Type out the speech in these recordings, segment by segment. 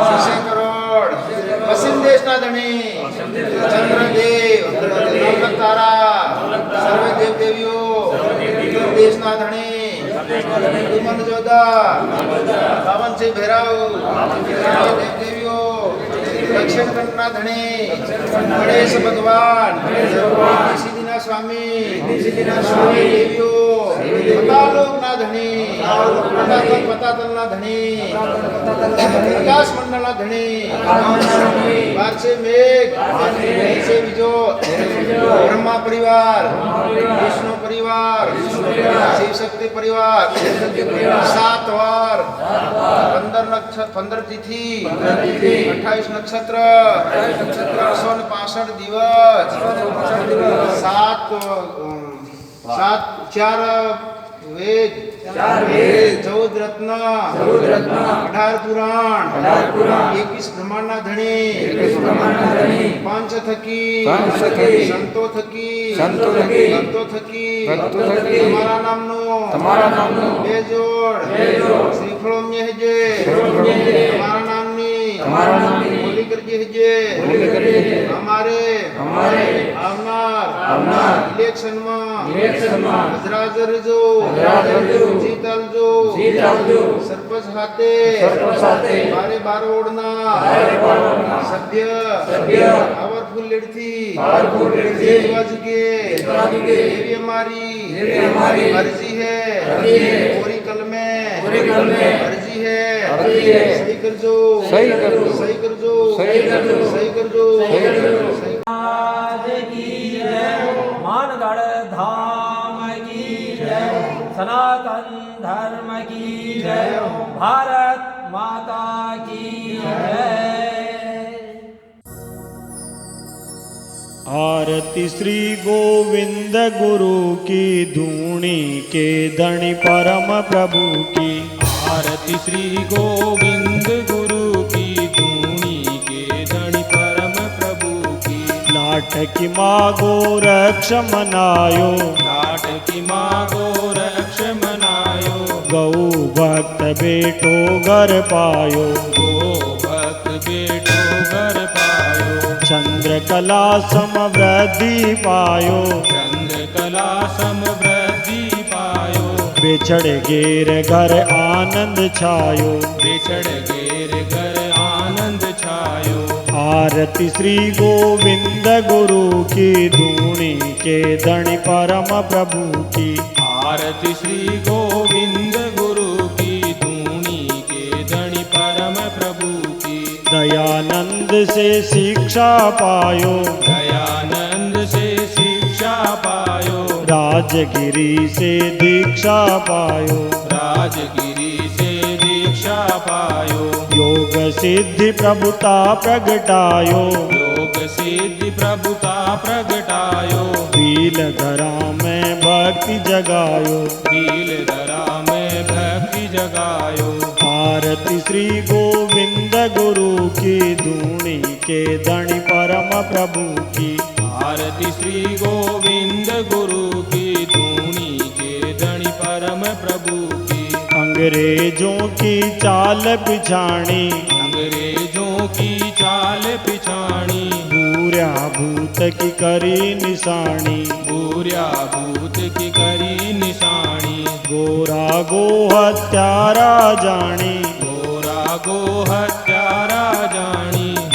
शीशे करोड़ पश्चिम देश ना धनी चंद्रदेव नवलख तारा सर्वे देव देवियों उत्तर देश ना धनी विमल जोधा बावन से भैरव सर्वे देव देवियों दक्षिण कन्ना धनी गणेश भगवान निशिदिना स्वामी देवियों पतालोक ना धनी पतातल ना धनी आकाश मंडल ना धनी वार्षे मेघ से विजो ब्रह्मा परिवार विष्णु परिवार शिव शक्ति परिवार 7 वार 15 तिथि 28 नक्षत्र 365 दिवस 4 वेद 14 रत्न 18 पुराण 21 ब्रह्मांड धणी 5 थकी संतो थकी તમારા નામનો બેજોડ શ્રીફળો હેજે તમારા નામની બોલી કરજે હેજે અમારે આવનાર ઇલેક્શનમાં હજરાજ રજો જીતલજો સરપંચ સાથે બારે બાર ઓડના સભ્ય પાવરફુલ લીડથી જીતવા જુગે એવી અમારી अर्जी है पूरी कल में अर्जी है सही कर जो आज की जय मानगढ़ धाम की जय सनातन धर्म की जय भारत माता की जय। आरती श्री गोविंद गुरु की धूणी के धनी परम प्रभु की। आरती श्री गोविंद गुरु की धूणी के धनी परम प्रभु की। लाट की मागो रक्ष मनायो गौ भक्त बेटो घर पायो चंद्रकला समवृद्धि पायो बिछड़ गेर घर आनंद छायो आरती श्री गोविंद गुरु की धूणी के धनी परम प्रभु की। आरती श्री गोविंद गुरु की धूणी के धनी परम प्रभु की। दयानंद से शिक्षा पायो राजगिरी से दीक्षा पायो योग सिद्धि प्रभुता प्रगटायो पील धरा में भक्ति जगायो आरती श्री गोविंद गुरु की धूणी के धनी परम प्रभु की। आरती श्री गोविंद गुरु की धूणी के धनी परम प्रभु की। अंग्रेजों की चाल पिछाणी बुरा भूत की करी निशानी गोरा गो हत्यारा जानी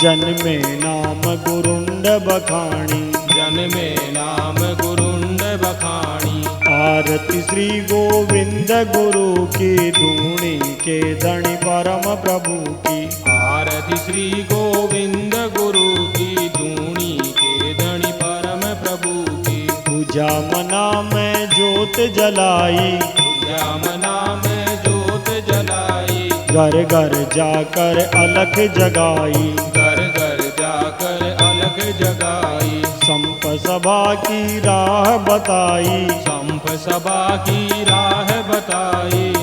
जन्मे नाम गुरुंड बखानी आरती श्री गोविंद गुरु की धूणी के धनी परम प्रभु की। आरती श्री गोविंद गुरु की धूणी के धनी परम प्रभु की। पूजा मना में जोत जलाई घर घर जाकर अलख जगाई संप सभा की राह बताई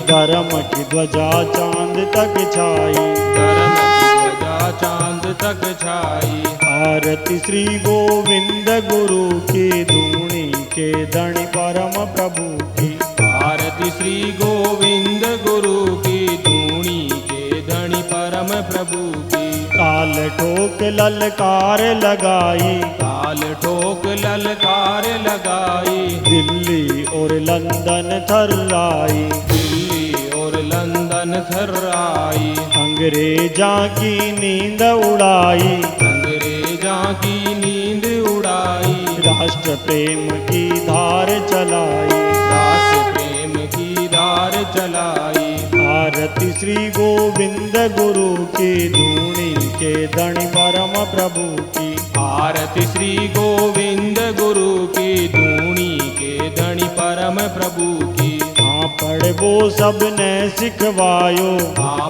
धर्म की ध्वजा चांद तक छाई आरती श्री गोविंद गुरु की धूणी के धनी परम प्रभु की। आरती श्री गोविंद गुरु की धूणी के धनी परम प्रभु की। काल ठोक ललकार लगाई, काल ठोक ललकार लगाई, दिल्ली और लंदन थर्राई, दिल्ली और लंदन थर्राई, अंग्रेजा की नींद उड़ाई, अंग्रेजा की नींद उड़ाई, राष्ट्र प्रेम की धार चलाई, राष्ट्र प्रेम की धार चलाई। आरती श्री गोविंद गुरु की, धूनी के धनी परम प्रभु की, आरती श्री गोविंद गुरु की, धूनी के धनी परम प्रभु की। पढ़बो सबने सिखवायो,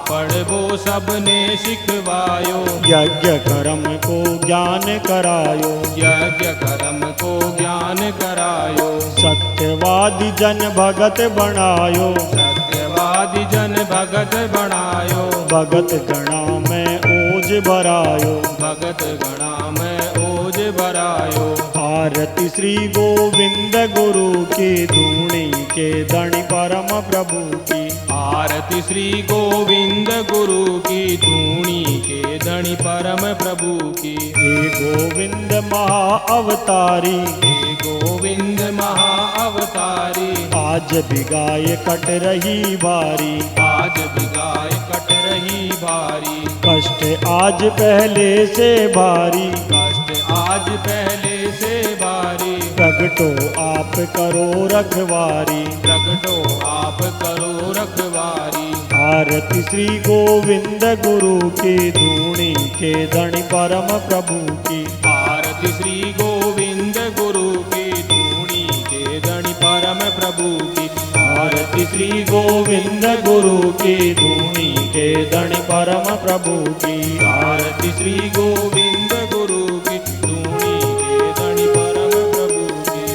पढ़बो सबने सिखवायो, यज्ञ कर्म को ज्ञान करायो, यज्ञ कर्म को ज्ञान करायो, सत्यवादी जन भगत बनायो, सत्यवादी जन भगत बनायो, भगत गणा में ओज भरायो, भगत गणा में ओज भरायो। आरती श्री गोविंद गुरु की, धूनी के धनी परम प्रभु की, आरती श्री गोविंद गुरु की, धूनी के धनी परम प्रभु की। हे गोविंद महाअवतारी, हे गोविंद महाअवतारी, आज भी गाय कट रही बारी, आज भी गाय कट रही भारी, कष्ट आज पहले से भारी, कष्ट आज पहले से भारी, प्रगटो आप करो रखवारी, प्रगटो आप करो रखवारी। आरती श्री गोविंद गुरु की, धूनी के धनी परम प्रभु की, आरती श्री गोविंद गुरु की, धूनी के धनी परम प्रभु की। आरती श्री गोविंद गुरु की, धूनी के धनी परम प्रभु की, आरती श्री गोविंद गुरु की, धूनी के धनी परम प्रभु की।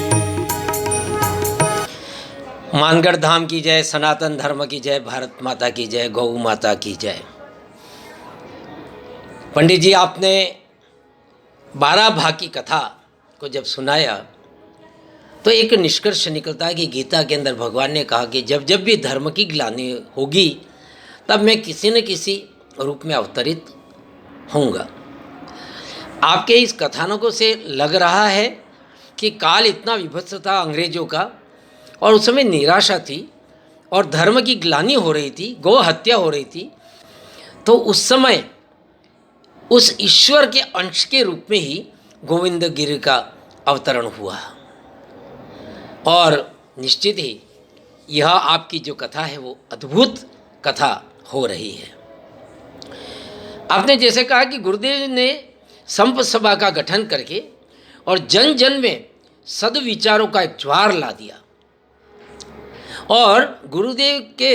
मानगढ़ धाम की जय, सनातन धर्म की जय, भारत माता की जय, गौ माता की जय। पंडित जी, आपने 12 भाग की कथा को जब सुनाया तो एक निष्कर्ष निकलता है कि गीता के अंदर भगवान ने कहा कि जब जब भी धर्म की ग्लानि होगी तब मैं किसी न किसी रूप में अवतरित होऊंगा। आपके इस कथानकों से लग रहा है कि काल इतना विभत्स था अंग्रेजों का, और उस समय निराशा थी और धर्म की ग्लानि हो रही थी, गौ हत्या हो रही थी। तो उस समय उस ईश्वर के अंश के रूप में ही गोविंद गिरि का अवतरण हुआ। और निश्चित ही यह आपकी जो कथा है वो अद्भुत कथा हो रही है। आपने जैसे कहा कि गुरुदेव ने संप सभा का गठन करके और जन जन में सद्विचारों का एक ज्वार ला दिया, और गुरुदेव के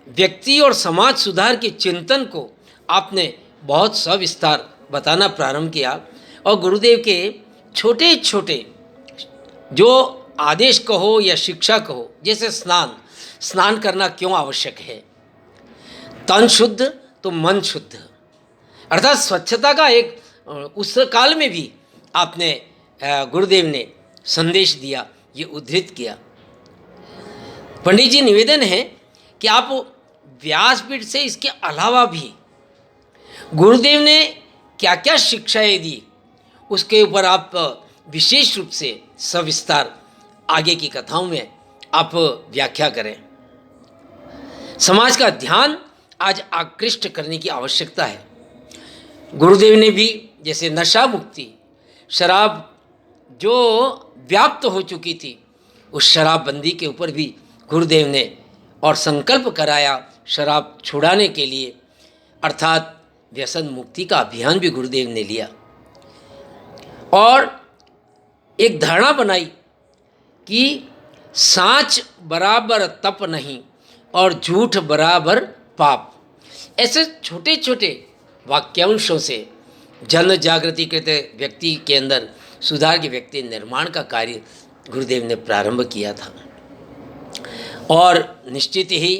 व्यक्ति और समाज सुधार के चिंतन को आपने बहुत सविस्तार बताना प्रारंभ किया। और गुरुदेव के छोटे छोटे जो आदेश कहो या शिक्षा कहो, जैसे स्नान करना क्यों आवश्यक है, तन शुद्ध तो मन शुद्ध, अर्थात स्वच्छता का एक उस काल में भी आपने गुरुदेव ने संदेश दिया, ये उद्धृत किया। पंडित जी, निवेदन है कि आप व्यासपीठ से इसके अलावा भी गुरुदेव ने क्या क्या शिक्षाएं दी उसके ऊपर आप विशेष रूप से सविस्तार आगे की कथाओं में आप व्याख्या करें। समाज का ध्यान आज आकृष्ट करने की आवश्यकता है। गुरुदेव ने भी जैसे नशा मुक्ति, शराब जो व्याप्त हो चुकी थी, उस शराबबंदी के ऊपर भी गुरुदेव ने और संकल्प कराया शराब छुड़ाने के लिए, अर्थात व्यसन मुक्ति का अभियान भी गुरुदेव ने लिया। और एक धारणा बनाई कि सांच बराबर तप नहीं और झूठ बराबर पाप। ऐसे छोटे छोटे वाक्यांशों से जन जागृति कृत व्यक्ति के अंदर सुधार के व्यक्ति निर्माण का कार्य गुरुदेव ने प्रारंभ किया था। और निश्चित ही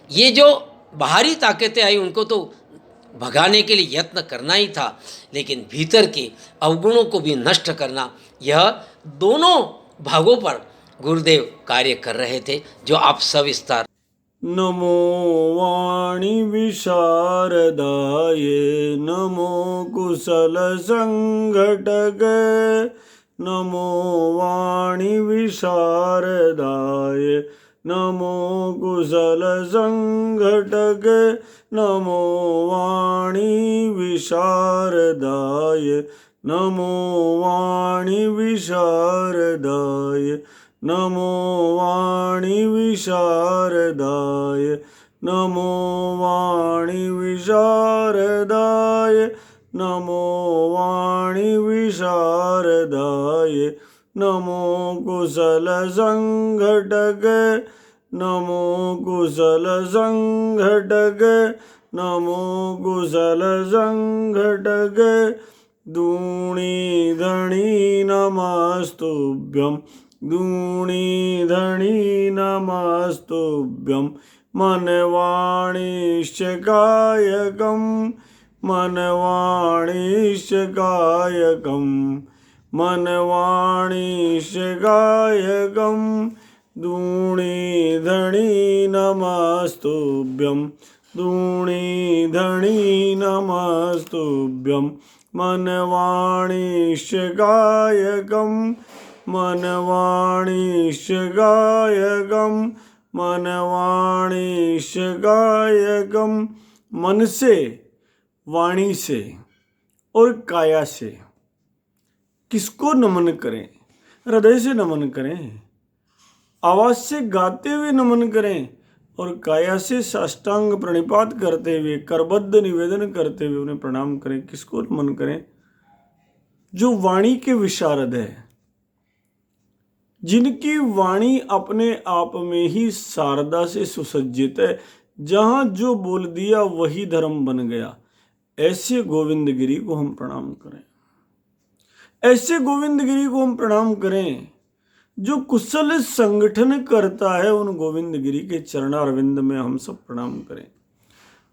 ये जो बाहरी ताकतें आई उनको तो भगाने के लिए यत्न करना ही था, लेकिन भीतर के अवगुणों को भी नष्ट करना, यह दोनों भागों पर गुरुदेव कार्य कर रहे थे, जो आप सविस्तार नमो वाणी विशारदाय नमो कुशल संघटक नमो वाणी विशारदाय नमो कुशल संघटक नमो वाणी विशारदाय नमो वाणी विशारदाय नमो वाणी विशारदाय नमो वाणी विशारदाय नमो वाणी विशारदाय नमो कुशल संघटक नमो कुशल संघटक नमो कुशल संघटक दूणी धणी नमस्तुभ्यं दूणी धणी नमस्तुभ्यं मनवाणीश्च कायकं मनवाणीश्च कायकं मनवाणीश्च कायकं दूणी धणी नमस्तुभ्यं दूणी धणी नमस्तुभ्यं मनवाणीश्च कायकं मनवाणीश्च कायकं मनवाणीश्च कायकं। मन से, वाणी से और काया से किसको नमन करें? हृदय से नमन करें, आवाज से गाते हुए नमन करें और काया से साष्टांग प्रणिपात करते हुए करबद्ध निवेदन करते हुए उन्हें प्रणाम करें। किसको नमन करें? जो वाणी के विशारद है, जिनकी वाणी अपने आप में ही शारदा से सुसज्जित है, जहां जो बोल दिया वही धर्म बन गया, ऐसे गोविंद गिरी को हम प्रणाम करें। ऐसे गोविंद गिरी को हम प्रणाम करें जो कुशल संगठन करता है। उन गोविंद गिरी के चरणारविंद में हम सब प्रणाम करें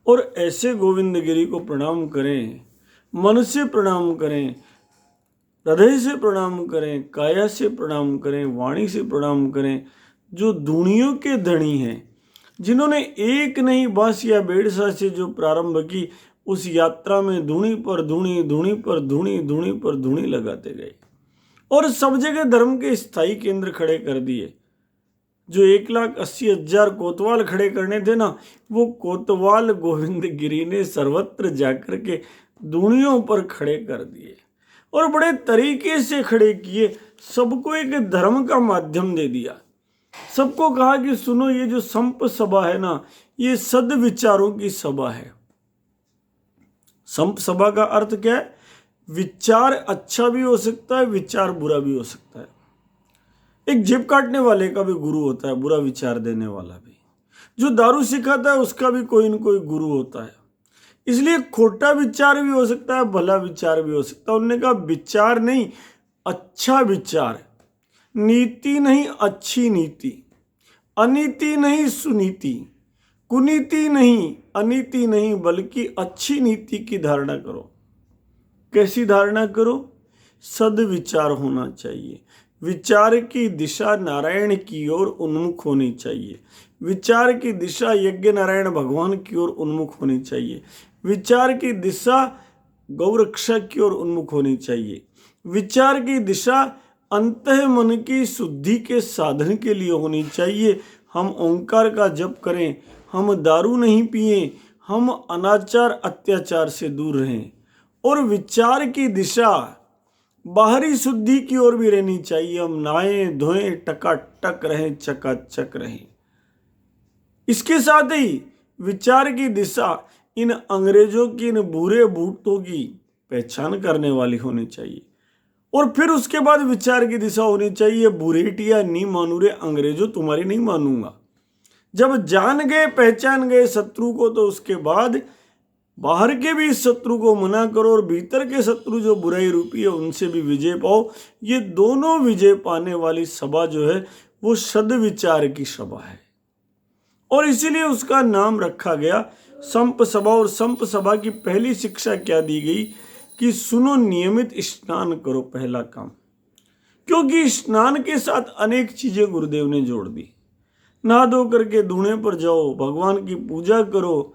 और ऐसे गोविंद गिरी को प्रणाम करें, मन से प्रणाम करें, हृदय से प्रणाम करें, काया से प्रणाम करें, वाणी से प्रणाम करें। जो दुनियों के धनी हैं, जिन्होंने एक नहीं बांस या बेड़सा से जो प्रारंभ की, उस यात्रा में धूणी पर धूणी, धूणी पर धूणी, धूणी पर धूणी लगाते गए और सब जगह धर्म के स्थायी केंद्र खड़े कर दिए। जो 1,80,000 कोतवाल खड़े करने थे ना, वो कोतवाल गोविंद गिरी ने सर्वत्र जाकर के धूणियों पर खड़े कर दिए और बड़े तरीके से खड़े किए। सबको एक धर्म का माध्यम दे दिया। सबको कहा कि सुनो, ये जो संप सभा है ना, ये सद विचारों की सभा है। संप सभा का अर्थ क्या है? विचार अच्छा भी हो सकता है, विचार बुरा भी हो सकता है। एक जेब काटने वाले का भी गुरु होता है, बुरा विचार देने वाला भी। जो दारू सिखाता है उसका भी कोई न कोई गुरु होता है। इसलिए खोटा विचार भी हो सकता है, भला विचार भी हो सकता है। उन्होंने कहा विचार नहीं, अच्छा विचार, नीति नहीं, अच्छी नीति, अनीति नहीं, सुनीति, कुनीति नहीं, अनीति नहीं, बल्कि अच्छी नीति की धारणा करो। कैसी धारणा करो? सद्विचार होना चाहिए। विचार की दिशा नारायण की ओर उन्मुख होनी चाहिए। विचार की दिशा यज्ञ नारायण भगवान की ओर उन्मुख होनी चाहिए। विचार की दिशा गौरक्षा की ओर उन्मुख होनी चाहिए। विचार की दिशा अंतः मन की शुद्धि के साधन के लिए होनी चाहिए। हम ओंकार का जप करें, हम दारू नहीं पिएं, हम अनाचार अत्याचार से दूर रहें। और विचार की दिशा बाहरी शुद्धि की ओर भी रहनी चाहिए। हम नहाएं धोएं, टकाटक रहें, चकाचक रहें। इसके साथ ही विचार की दिशा इन अंग्रेजों की, इन बुरे भूतों की पहचान करने वाली होनी चाहिए। और फिर उसके बाद विचार की दिशा होनी चाहिए, बुरेटिया नहीं मानू रे अंग्रेजों, तुम्हारी नहीं मानूंगा। जब जान गए, पहचान गए शत्रु को, तो उसके बाद बाहर के भी इस शत्रु को मना करो और भीतर के शत्रु जो बुराई रूपी है उनसे भी विजय पाओ। ये दोनों विजय पाने वाली सभा जो है वो सद्विचार की सभा है और इसीलिए उसका नाम रखा गया संप सभा। और संप सभा की पहली शिक्षा क्या दी गई कि सुनो, नियमित स्नान करो, पहला काम। क्योंकि स्नान के साथ अनेक चीजें गुरुदेव ने जोड़ दी। नहा धो करके दूल्हे पर जाओ, भगवान की पूजा करो,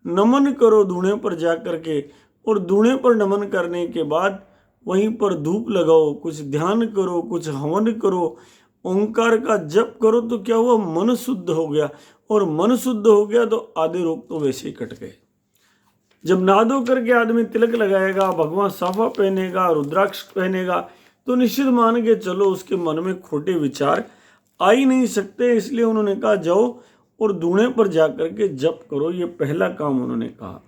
नमन करो दूल्हे पर जा करके, और दूल्हे पर नमन करने के बाद वहीं पर धूप लगाओ, कुछ ध्यान करो, कुछ हवन करो, ओंकार का जप करो, तो क्या हुआ, मन शुद्ध हो गया। और मन शुद्ध हो गया तो आधे रोग तो वैसे ही कट गए। जब नहा धो करके आदमी तिलक लगाएगा, भगवान साफा पहनेगा, रुद्राक्ष पहनेगा, तो निश्चित मान के चलो उसके मन में खोटे विचार आ ही नहीं सकते। इसलिए उन्होंने कहा जाओ और दूल्हे पर जाकर के जप करो, ये पहला काम उन्होंने कहा।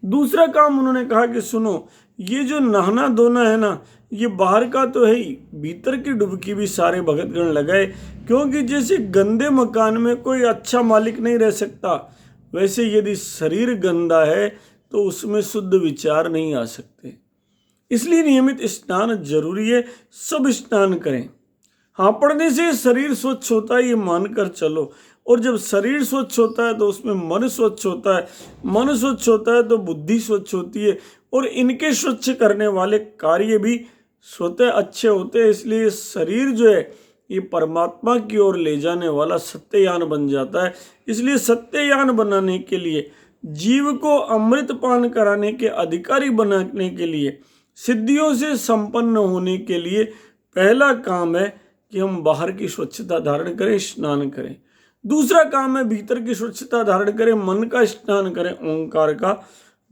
दूसरा काम उन्होंने कहा कि सुनो, ये जो नहाना धोना है ना, ये बाहर का तो है ही, भीतर की डुबकी भी सारे भगतगण लगाए। क्योंकि जैसे गंदे मकान में कोई अच्छा मालिक नहीं रह सकता, वैसे यदि शरीर गंदा है तो उसमें शुद्ध विचार नहीं आ सकते। इसलिए नियमित स्नान जरूरी है, सब स्नान करें। हाँ, पढ़ने से शरीर स्वच्छ होता है, ये मानकर चलो। और जब शरीर स्वच्छ होता है तो उसमें मन स्वच्छ होता है, मन स्वच्छ होता है तो बुद्धि स्वच्छ होती है, और इनके स्वच्छ करने वाले कार्य भी स्वतः अच्छे होते हैं। इसलिए शरीर जो है ये परमात्मा की ओर ले जाने वाला सत्ययान बन जाता है। इसलिए सत्ययान बनाने के लिए, जीव को अमृत पान कराने के अधिकारी बनाने के लिए, सिद्धियों से संपन्न होने के लिए पहला काम है कि हम बाहर की स्वच्छता धारण करें, स्नान करें। दूसरा काम है भीतर की स्वच्छता धारण करें, मन का स्नान करें, ओंकार का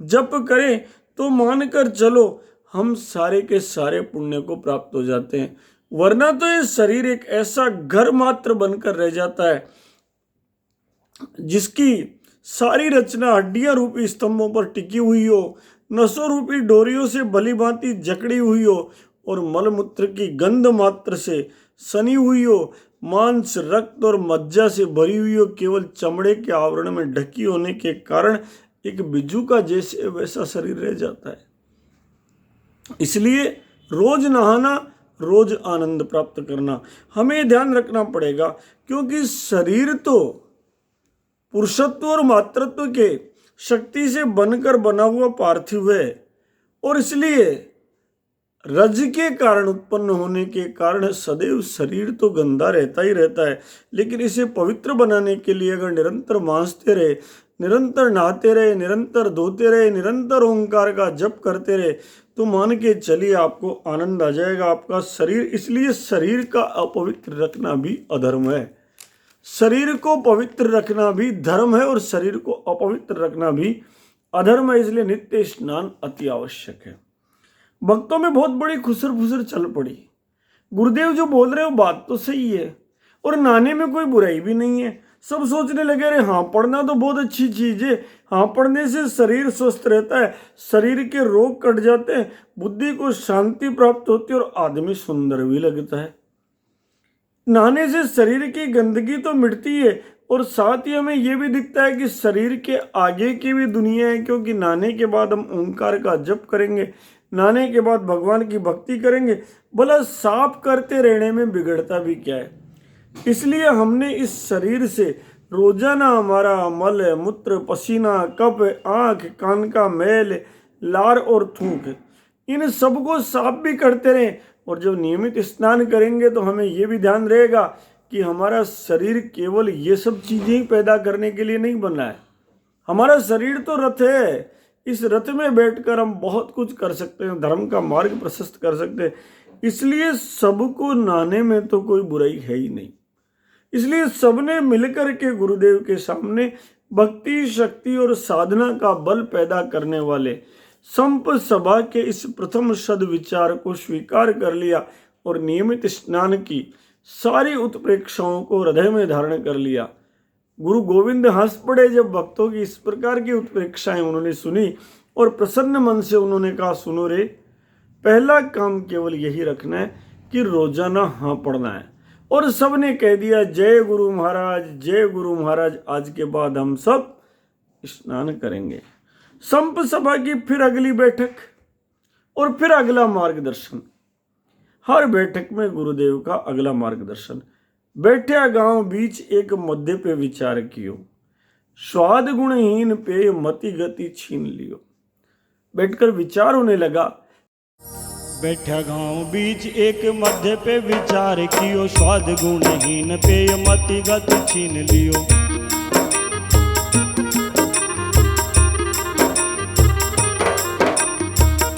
जप करें। तो मानकर चलो हम सारे के सारे पुण्य को प्राप्त हो जाते हैं। वरना तो ये शरीर एक ऐसा घर मात्र बनकर रह जाता है जिसकी सारी रचना हड्डियां रूपी स्तंभों पर टिकी हुई हो, नसों रूपी डोरियों से भली भांति जकड़ी हुई हो, और मलमूत्र की गंध मात्र से सनी हुई हो, मांस रक्त और मज्जा से भरी हुई हो, केवल चमड़े के आवरण में ढकी होने के कारण एक बिज्जू का जैसे वैसा शरीर रह जाता है। इसलिए रोज नहाना, रोज आनंद प्राप्त करना, हमें ध्यान रखना पड़ेगा। क्योंकि शरीर तो पुरुषत्व और मातृत्व के शक्ति से बनकर बना हुआ पार्थिव है, और इसलिए रज के कारण उत्पन्न होने के कारण सदैव शरीर तो गंदा रहता ही रहता है। लेकिन इसे पवित्र बनाने के लिए अगर निरंतर मांजते रहे, निरंतर नहाते रहे, निरंतर धोते रहे, निरंतर ओंकार का जप करते रहे, तो मान के चलिए आपको आनंद आ जाएगा आपका शरीर। इसलिए शरीर का अपवित्र रखना भी अधर्म है, शरीर को पवित्र रखना भी धर्म है, और शरीर को अपवित्र रखना भी अधर्म है। इसलिए नित्य स्नान अति आवश्यक है। भक्तों में बहुत बड़ी खुसर फुसर चल पड़ी। गुरुदेव जो बोल रहे हो बात तो सही है, और नहाने में कोई बुराई भी नहीं है। सब सोचने लगे अरे हाँ, पढ़ना तो बहुत अच्छी चीज है, हाँ पढ़ने से शरीर स्वस्थ रहता है, शरीर के रोग कट जाते हैं, बुद्धि को शांति प्राप्त होती है, और आदमी सुंदर भी लगता है। नहाने से शरीर की गंदगी तो मिटती है, और साथ ही हमें यह भी दिखता है कि शरीर के आगे की भी दुनिया है। क्योंकि नहाने के बाद हम ओंकार का जप करेंगे, नहाने के बाद भगवान की भक्ति करेंगे, भला साफ करते रहने में बिगड़ता भी क्या है। इसलिए हमने इस शरीर से रोजाना हमारा मल मूत्र पसीना कफ आंख कान का मैल लार और थूक, इन सबको साफ भी करते रहें। और जब नियमित स्नान करेंगे तो हमें यह भी ध्यान रहेगा कि हमारा शरीर केवल ये सब चीजें ही पैदा करने के लिए नहीं बना है। हमारा शरीर तो रथ है, इस रथ में बैठकर हम बहुत कुछ कर सकते हैं, धर्म का मार्ग प्रशस्त कर सकते हैं। इसलिए सबको नहाने में तो कोई बुराई है ही नहीं। इसलिए सबने मिलकर के गुरुदेव के सामने भक्ति शक्ति और साधना का बल पैदा करने वाले संप सभा के इस प्रथम सद्विचार को स्वीकार कर लिया, और नियमित स्नान की सारी उत्प्रेक्षाओं को हृदय में धारण कर लिया। गुरु गोविंद हंस पड़े जब भक्तों की इस प्रकार की उत्प्रेक्षाएं उन्होंने सुनी, और प्रसन्न मन से उन्होंने कहा सुनो रे, पहला काम केवल यही रखना है कि रोजाना हाँ पढ़ना है। और सबने कह दिया जय गुरु महाराज, जय गुरु महाराज। आज के बाद हम सब स्नान करेंगे। संप सभा की फिर अगली बैठक और फिर अगला मार्गदर्शन। हर बैठक में गुरुदेव का अगला मार्गदर्शन। बैठा गांव बीच एक मध्य पे विचार कियो, स्वाद गुणहीन पे मति गति छीन लियो। बैठकर विचार होने लगा बैठा गांव बीच एक मध्य पे विचार कियो, स्वाद गुणहीन पेय मति गत छीन लियो।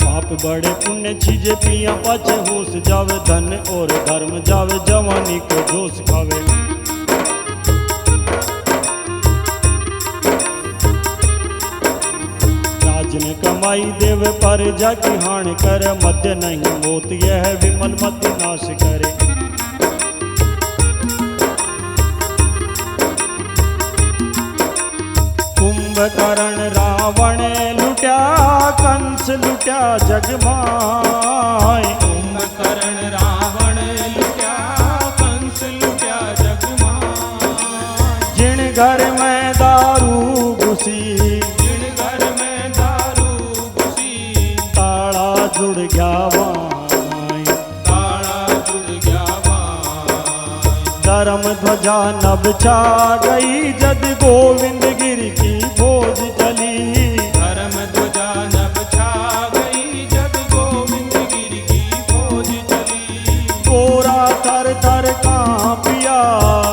पाप बड़े पुण्य चीजे पिया पाछे होश जावे, धन और धर्म जावे जवानी को जोश खावे। राज ने कमाई देवे पर जाकी हान करे, मध्य नहीं मोत यह विमल मत नाश करे। कुंभकर्ण रावण लुट्या, कंस लुट्या जग माय। कुंभकर्ण रावण लुट्या, कंस लुट्या जग माय। जिन घर में दारू घुसी, जिन घर में दारू घुसी, ताला जुड़ गया वाय। ताला जुड़ गया वाय। धर्म ध्वजा नभ छा गई, जद गोविंद गिर की फौज चली। धर्म ध्वजा नभ छा गई, जब गोविंद गिर की फौज चली। कोरा थर थर कांपिया,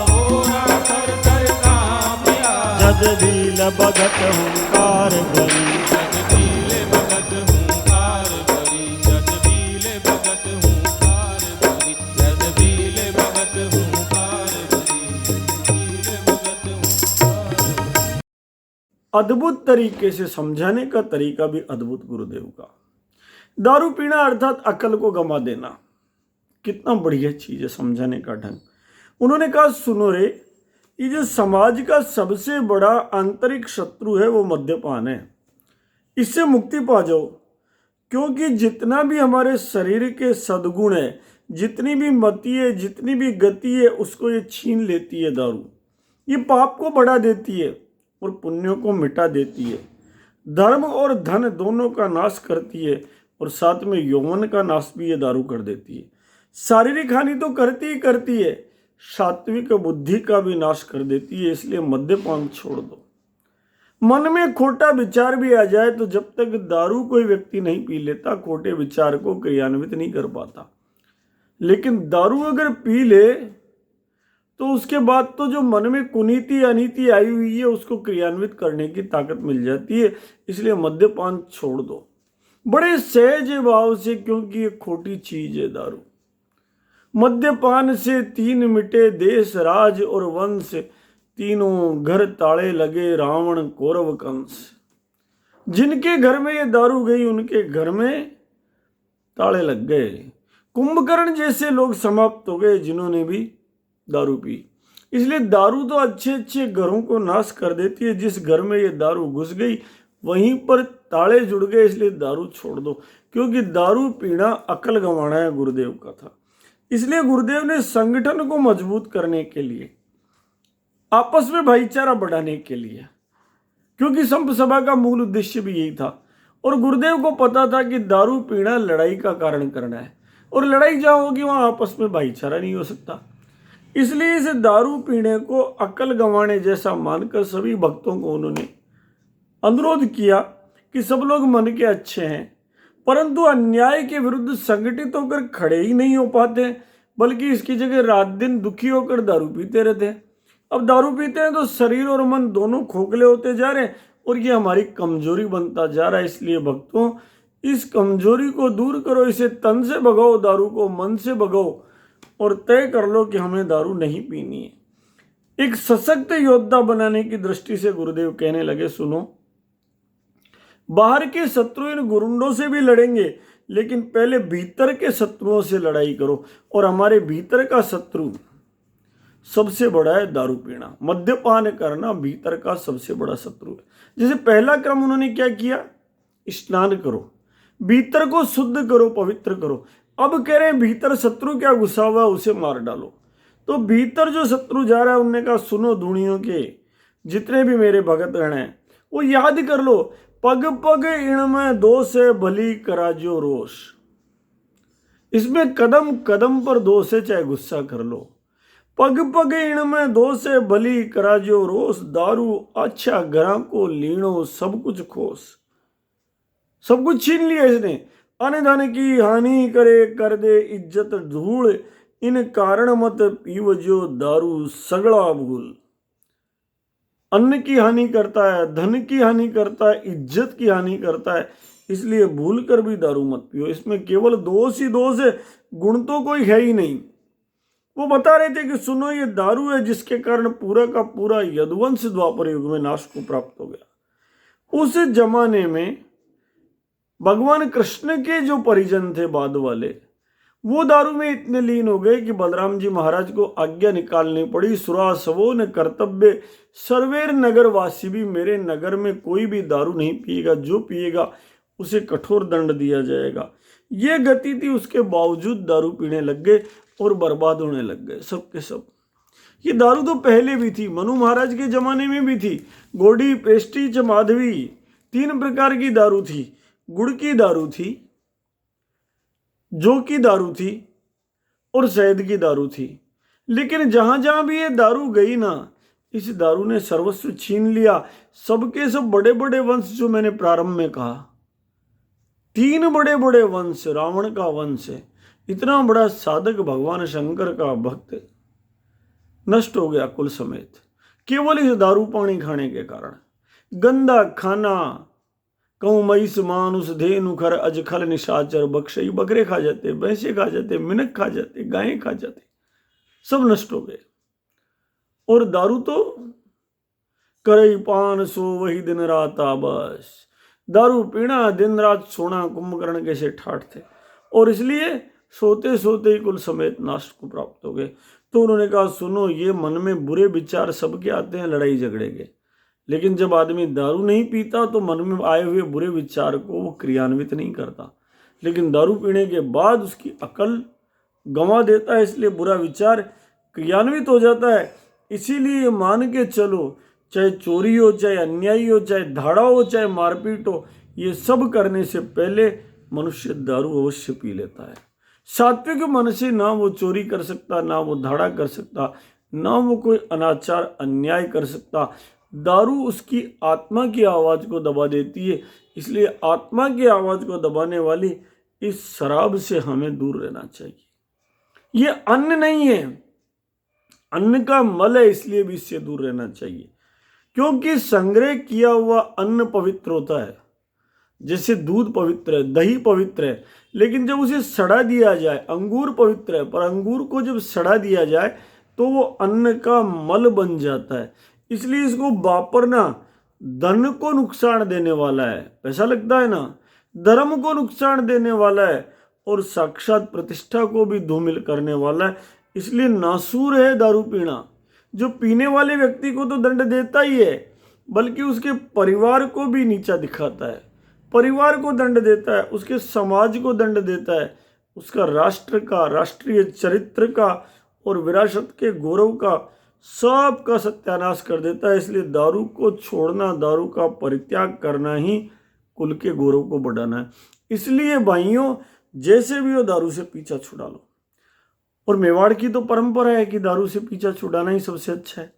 कोरा थर थर कांपिया, जद भील भगत हुंकार भरी। जग भीले भगत हुंकार भरी, जग भीले भगत हुंकार भरी, जग भीले भगत हुंकार भरी, जग भीले भगत हुंकार भरी। अद्भुत तरीके से समझाने का तरीका भी अद्भुत गुरुदेव का। दारू पीना अर्थात अकल को गंवा देना, कितना बढ़िया चीज है समझाने का ढंग। उन्होंने कहा सुनो रे, ये जो समाज का सबसे बड़ा आंतरिक शत्रु है वो मद्यपान है, इससे मुक्ति पा जाओ। क्योंकि जितना भी हमारे शरीर के सद्गुण है, जितनी भी मति है, जितनी भी गति है, उसको ये छीन लेती है दारू। ये पाप को बढ़ा देती है और पुण्यों को मिटा देती है। धर्म और धन दोनों का नाश करती है और साथ में यौवन का नाश भी ये दारू कर देती है। शारीरिक हानि तो करती ही करती है, सात्विक बुद्धि का भी नाश कर देती है। इसलिए मद्यपान छोड़ दो। मन में खोटा विचार भी आ जाए तो जब तक दारू कोई व्यक्ति नहीं पी लेता, खोटे विचार को क्रियान्वित नहीं कर पाता। लेकिन दारू अगर पी ले तो उसके बाद तो जो मन में कुनीति अनीति आई हुई है उसको क्रियान्वित करने की ताकत मिल जाती है। इसलिए मद्यपान छोड़ दो बड़े सहज भाव से, क्योंकि ये खोटी चीज है दारू। मद्यपान से 3 मिटे देश राज और वंश, तीनों घर ताले लगे रावण कौरव कंस। जिनके घर में ये दारू गई उनके घर में ताले लग गए। कुंभकर्ण जैसे लोग समाप्त हो गए जिन्होंने भी दारू पी। इसलिए दारू तो अच्छे अच्छे घरों को नाश कर देती है। जिस घर में ये दारू घुस गई वहीं पर ताले जुड़ गए। इसलिए दारू छोड़ दो, क्योंकि दारू पीना अकल गंवाना है, गुरुदेव का था। इसलिए गुरुदेव ने संगठन को मजबूत करने के लिए, आपस में भाईचारा बढ़ाने के लिए, क्योंकि संत सभा का मूल उद्देश्य भी यही था। और गुरुदेव को पता था कि दारू पीना लड़ाई का कारण करना है, और लड़ाई जहां होगी वहां आपस में भाईचारा नहीं हो सकता। इसलिए इस दारू पीने को अकल गंवाने जैसा मानकर सभी भक्तों को उन्होंने अनुरोध किया कि सब लोग मन के अच्छे हैं, परंतु अन्याय के विरुद्ध संगठित होकर खड़े ही नहीं हो पाते, बल्कि इसकी जगह रात दिन दुखी होकर दारू पीते रहते हैं। अब दारू पीते हैं तो शरीर और मन दोनों खोखले होते जा रहे हैं, और ये हमारी कमजोरी बनता जा रहा है। इसलिए भक्तों, इस कमजोरी को दूर करो, इसे तन से भगाओ, दारू को मन से भगाओ, और तय कर लो कि हमें दारू नहीं पीनी है। एक सशक्त योद्धा बनाने की दृष्टि से गुरुदेव कहने लगे, सुनो, बाहर के शत्रु इन गुरुंडों से भी लड़ेंगे, लेकिन पहले भीतर के शत्रुओं से लड़ाई करो। और हमारे भीतर का शत्रु सबसे बड़ा है दारू पीना, मद्यपान करना भीतर का सबसे बड़ा शत्रु है। जैसे पहला क्रम उन्होंने क्या किया, स्नान करो, भीतर को शुद्ध करो, पवित्र करो। अब कह रहे हैं भीतर शत्रु क्या घुसा हुआ उसे मार डालो। तो भीतर जो शत्रु जा रहा है, उनने कहा सुनो दुनिया के जितने भी मेरे भगत गण हैं, वो याद कर लो, पग पग इनमें दोष है, भली कराजो रोष। इसमें कदम कदम पर दोष है, चाहे गुस्सा कर लो। पग पग इनमें दोष है, भली कराजो रोष। दारू अच्छा घरा को लीणो सब कुछ खोस। सब कुछ छीन लिया इसने। अन्न धन की हानि करे कर दे इज्जत धूल, इन कारण मत पीव जो दारू सगड़ा भूल। अन्न की हानि करता है, धन की हानि करता है, इज्जत की हानि करता है, इसलिए भूल कर भी दारू मत पियो। इसमें केवल दोष ही दोष है, गुण तो कोई है ही नहीं। वो बता रहे थे कि सुनो, ये दारू है जिसके कारण पूरा का पूरा यदुवंश द्वापर युग में नाश को प्राप्त हो गया। उस जमाने में भगवान कृष्ण के जो परिजन थे बाद वाले, वो दारू में इतने लीन हो गए कि बलराम जी महाराज को आज्ञा निकालनी पड़ी, सुरासवो न कर्तव्य सर्वेर नगरवासी भी, मेरे नगर में कोई भी दारू नहीं पिएगा, जो पिएगा उसे कठोर दंड दिया जाएगा। ये गति थी, उसके बावजूद दारू पीने लग गए और बर्बाद होने लग गए सब के सब। ये दारू तो पहले भी थी, मनु महाराज के जमाने में भी थी। गोडी, पेस्टी, माधवी, 3 प्रकार की दारू थी। गुड़ की दारू थी, जौ की दारू थी और शहद की दारू थी। लेकिन जहां जहां भी ये दारू गई ना, इस दारू ने सर्वस्व छीन लिया। सबके सब बड़े बड़े वंश जो मैंने प्रारंभ में कहा, 3 बड़े बड़े वंश, रावण का वंश है, इतना बड़ा साधक भगवान शंकर का भक्त नष्ट हो गया कुल समेत, केवल इस दारू पानी खाने के कारण। गंदा खाना, कहूँ महिष मानुष धेनु खर अजखल निशाचर बख्शई, बकरे खा जाते, भैंसे खा जाते, मिनक खा जाते, गायें खा जाते, सब नष्ट हो गए। और दारू तो करई पान सो वही दिन रात बस, दारू पीना, दिन रात सोना, कुंभकर्ण कैसे ठाठ थे, और इसलिए सोते सोते ही कुल समेत नाश को प्राप्त हो गए। तो उन्होंने कहा सुनो, ये मन में बुरे विचार सबके आते हैं लड़ाई झगड़े के, लेकिन जब आदमी दारू नहीं पीता तो मन में आए हुए बुरे विचार को वो क्रियान्वित नहीं करता, लेकिन दारू पीने के बाद उसकी अकल गंवा देता है, इसलिए बुरा विचार क्रियान्वित हो जाता है। इसीलिए मान के चलो, चाहे चोरी हो, चाहे अन्याय हो, चाहे धाड़ा हो, चाहे मारपीट हो, ये सब करने से पहले मनुष्य दारू अवश्य पी लेता है। सात्विक मन से ना वो चोरी कर सकता, ना वो धाड़ा कर सकता, ना वो कोई अनाचार अन्याय कर सकता। दारू उसकी आत्मा की आवाज को दबा देती है, इसलिए आत्मा की आवाज को दबाने वाली इस शराब से हमें दूर रहना चाहिए। ये अन्न नहीं है, अन्न का मल है, इसलिए भी इससे दूर रहना चाहिए, क्योंकि संग्रह किया हुआ अन्न पवित्र होता है। जैसे दूध पवित्र है, दही पवित्र है, लेकिन जब उसे सड़ा दिया जाए, अंगूर पवित्र है, पर अंगूर को जब सड़ा दिया जाए तो वो अन्न का मल बन जाता है। इसलिए इसको वापरना धन को नुकसान देने वाला है, पैसा लगता है ना, धर्म को नुकसान देने वाला है, और साक्षात प्रतिष्ठा को भी धूमिल करने वाला है। इसलिए नासूर है दारू पीना। जो पीने वाले व्यक्ति को तो दंड देता ही है, बल्कि उसके परिवार को भी नीचा दिखाता है, परिवार को दंड देता है, उसके समाज को दंड देता है, उसका राष्ट्र का, राष्ट्रीय चरित्र का और विरासत के गौरव का, सब का सत्यानाश कर देता है। इसलिए दारू को छोड़ना, दारू का परित्याग करना ही कुल के गौरव को बढ़ाना है। इसलिए भाइयों, जैसे भी हो दारू से पीछा छुड़ा लो। और मेवाड़ की तो परंपरा है कि दारू से पीछा छुड़ाना ही सबसे अच्छा है।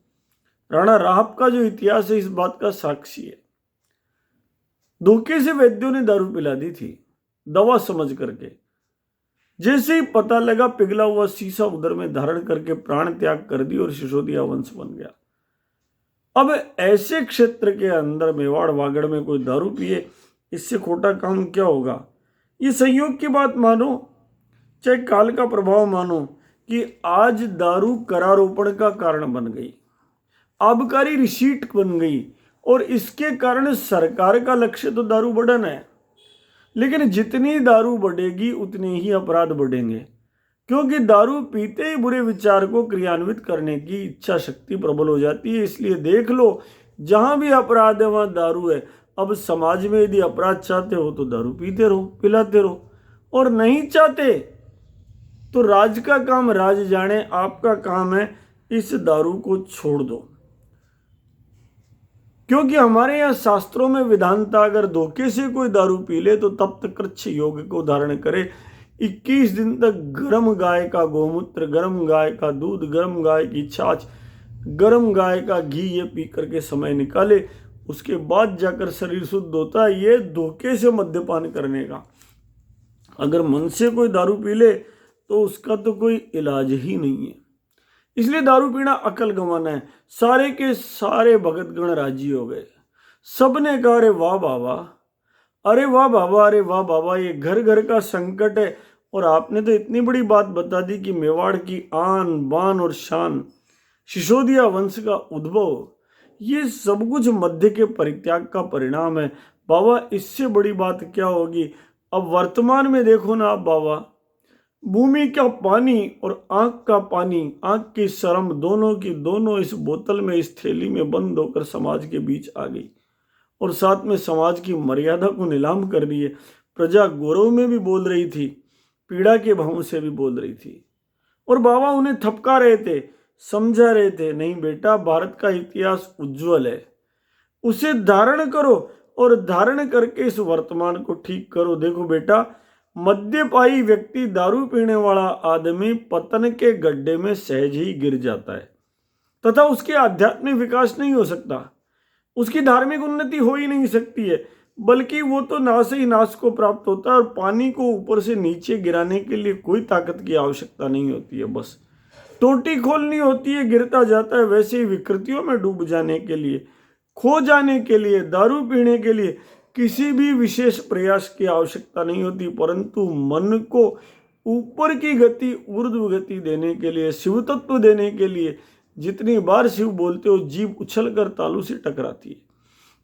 राणा राहब का जो इतिहास है इस बात का साक्षी है। धोखे से वैद्यों ने दारू पिला दी थी, दवा समझ करके। जैसे ही पता लगा, पिघला हुआ शीशा उदर में धारण करके प्राण त्याग कर दी और सिसोदिया वंश बन गया। अब ऐसे क्षेत्र के अंदर मेवाड़ वागड़ में कोई दारू पिए, इससे खोटा काम क्या होगा। ये संयोग की बात मानो, चाहे काल का प्रभाव मानो, कि आज दारू करारोपण का कारण बन गई, आबकारी रिसीट बन गई, और इसके कारण सरकार का लक्ष्य तो दारू बढ़ाना है। लेकिन जितनी दारू बढ़ेगी उतने ही अपराध बढ़ेंगे, क्योंकि दारू पीते ही बुरे विचार को क्रियान्वित करने की इच्छा शक्ति प्रबल हो जाती है। इसलिए देख लो, जहां भी अपराध है वहां दारू है। अब समाज में यदि अपराध चाहते हो तो दारू पीते रहो, पिलाते रहो, और नहीं चाहते तो राज का काम राज जाने, आपका काम है इस दारू को छोड़ दो। क्योंकि हमारे यहाँ शास्त्रों में विधान था, अगर धोखे से कोई दारू पी ले तो तप्त कृच्छ योग को धारण करे, 21 दिन तक गर्म गाय का गोमूत्र, गर्म गाय का दूध, गर्म गाय की छाछ, गर्म गाय का घी ये पी करके समय निकाले, उसके बाद जाकर शरीर शुद्ध होता है। ये धोखे से मद्यपान करने का, अगर मन से कोई दारू पी ले तो उसका तो कोई इलाज ही नहीं है। इसलिए दारू पीना अकल गंवाना है। सारे के सारे भगतगण राजी हो गए। सबने कहा अरे वाह बाबा, अरे वाह बाबा, अरे वाह बाबा, ये घर घर का संकट है और आपने तो इतनी बड़ी बात बता दी कि मेवाड़ की आन बान और शान, सिसोदिया वंश का उद्भव, ये सब कुछ मध्य के परित्याग का परिणाम है। बाबा इससे बड़ी बात क्या होगी। अब वर्तमान में देखो ना आप बाबा, भूमि का पानी और आंख का पानी, आंख की शर्म, दोनों की दोनों इस बोतल में, इस थैली में बंद होकर समाज के बीच आ गई और साथ में समाज की मर्यादा को नीलाम कर दिए। प्रजा गौरव में भी बोल रही थी, पीड़ा के भाव से भी बोल रही थी और बाबा उन्हें थपका रहे थे, समझा रहे थे, नहीं बेटा भारत का इतिहास उज्जवल है, उसे धारण करो और धारण करके इस वर्तमान को ठीक करो। देखो बेटा, मद्यपाई व्यक्ति, दारू पीने वाला आदमी पतन के गड्ढे में सहज ही गिर जाता है तथा उसके आध्यात्मिक विकास नहीं हो सकता, उसकी धार्मिक उन्नति हो ही नहीं सकती है, बल्कि वो तो नाश ही नाश को प्राप्त होता है। और पानी को ऊपर से नीचे गिराने के लिए कोई ताकत की आवश्यकता नहीं होती है, बस टोटी खोलनी होती है, गिरता जाता है। वैसे ही विकृतियों में डूब जाने के लिए, खो जाने के लिए, दारू पीने के लिए किसी भी विशेष प्रयास की आवश्यकता नहीं होती, परंतु मन को ऊपर की गति, ऊर्ध्व गति देने के लिए, शिव तत्व देने के लिए जितनी बार शिव बोलते हो जीभ उछल कर तालू से टकराती है।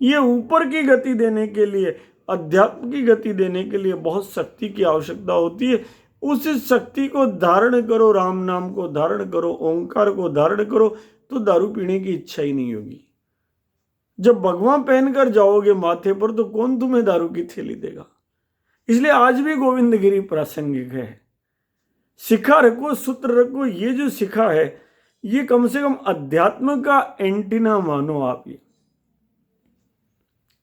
ये ऊपर की गति देने के लिए, अध्यात्म की गति देने के लिए बहुत शक्ति की आवश्यकता होती है। उस शक्ति को धारण करो, राम नाम को धारण करो, ओंकार को धारण करो, तो दारू पीने की इच्छा ही नहीं होगी। जब भगवा पहनकर जाओगे माथे पर तो कौन तुम्हें दारू की थैली देगा। इसलिए आज भी गोविंदगिरी प्रासंगिक है। शिखा रखो, सूत्र रखो। ये जो शिखा है ये कम से कम अध्यात्म का एंटीना मानो आप। ये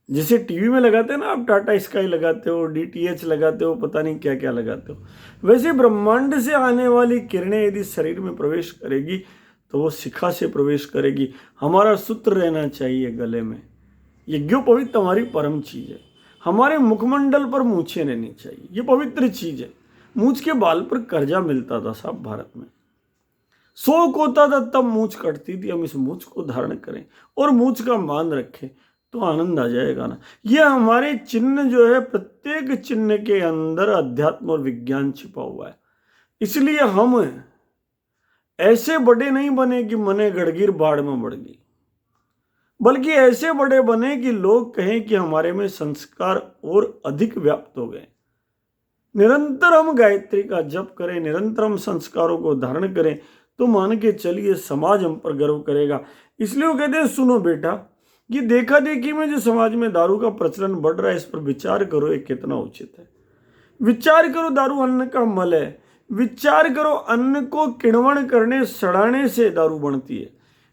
जैसे टीवी में लगाते हैं ना आप, टाटा स्काई लगाते हो, डीटीएच लगाते हो, पता नहीं क्या क्या लगाते हो, वैसे ब्रह्मांड से आने वाली किरणें यदि शरीर में प्रवेश करेगी तो वो शिखा से प्रवेश करेगी। हमारा सूत्र रहना चाहिए गले में, यज्ञोपवीत हमारी परम चीज है। हमारे मुखमंडल पर मूछें रहनी चाहिए, ये पवित्र चीज है। मूछ के बाल पर कर्जा मिलता था साहब भारत में, शोक होता था तब मूछ कटती थी। हम इस मूछ को धारण करें और मूछ का मान रखें तो आनंद आ जाएगा ना। ये हमारे चिन्ह जो है, प्रत्येक चिन्ह के अंदर अध्यात्म और विज्ञान छिपा हुआ है। इसलिए हम ऐसे बड़े नहीं बने कि मने गड़गिर बाढ़ में बढ़ गई, बल्कि ऐसे बड़े बने कि लोग कहें कि हमारे में संस्कार और अधिक व्याप्त हो गए। निरंतर हम गायत्री का जप करें, निरंतर हम संस्कारों को धारण करें तो मान के चलिए समाज हम पर गर्व करेगा। इसलिए वो कहते हैं सुनो बेटा, ये देखा देखी में जो समाज में दारू का प्रचलन बढ़ रहा है, इस पर विचार करो ये कितना उचित है। विचार करो, दारू अन्न का मल है। विचार करो, अन्न को किण्वन करने, सड़ाने से दारू बनती है।